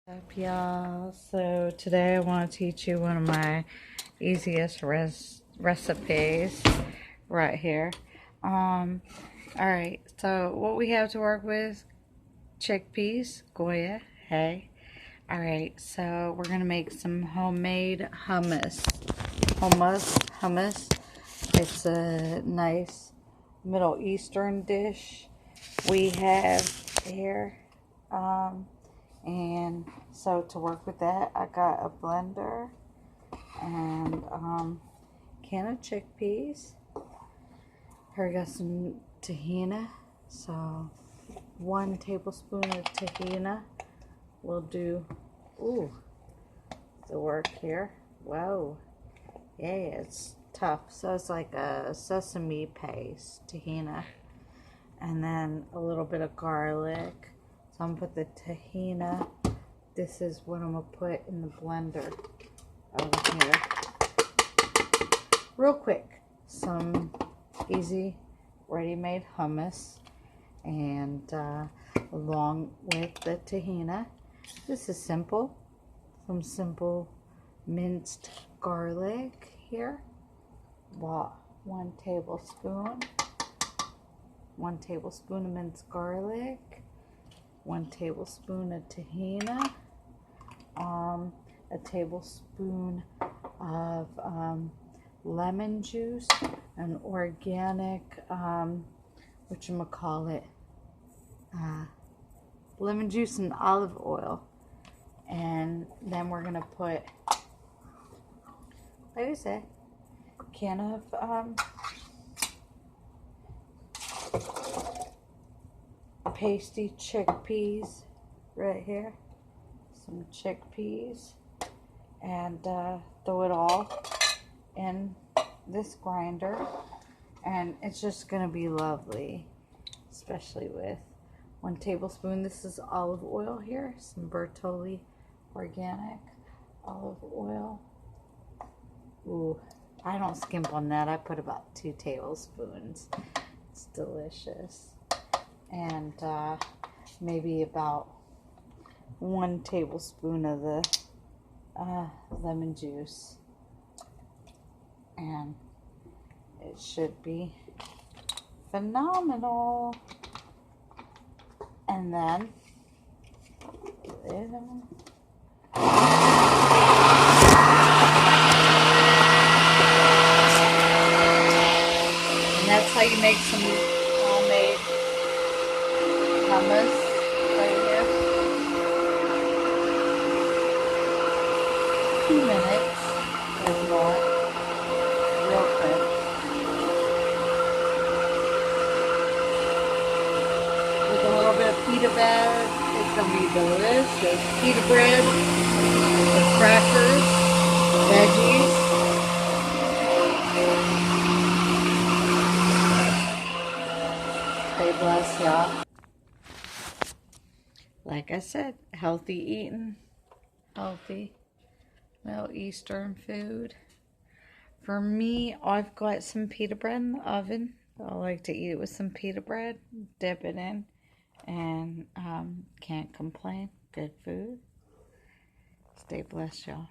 Up, y'all. So today I want to teach you one of my easiest recipes right here. All right, so what we have to work with: chickpeas, Goya, hay. All right, so we're gonna make some homemade hummus. Hummus. It's a nice Middle Eastern dish we have here. And so to work with that, I got a blender and can of chickpeas. Here I got some tahini. So 1 tablespoon of tahini will do. Ooh, the work here. Whoa, yeah, it's tough. So it's like a sesame paste, tahini, and then a little bit of garlic. So I'm gonna put the tahini. This is what I'm gonna put in the blender over here. Real quick, some easy ready-made hummus, and along with the tahini. This is simple. Some simple minced garlic here. 1 tablespoon. 1 tablespoon of minced garlic. 1 tablespoon of tahini, a tablespoon of lemon juice, an organic, lemon juice and olive oil. And then we're gonna put, like I said, a can of pasty chickpeas right here. Some chickpeas, and throw it all in this grinder, and it's just gonna be lovely, especially with 1 tablespoon. This is olive oil here, some Bertolli organic olive oil. Ooh, I don't skimp on that. I put about 2 tablespoons. It's delicious. And maybe about 1 tablespoon of the lemon juice, and it should be phenomenal. And then and that's how you make some homemade hummus right here. 2 minutes or more, real quick. With a little bit of pita bread, it's gonna be delicious. Pita bread, with crackers, veggies. Stay blessed, y'all. Like I said, healthy eating, healthy Middle Eastern food. For me, I've got some pita bread in the oven. I like to eat it with some pita bread, dip it in, and can't complain. Good food. Stay blessed, y'all.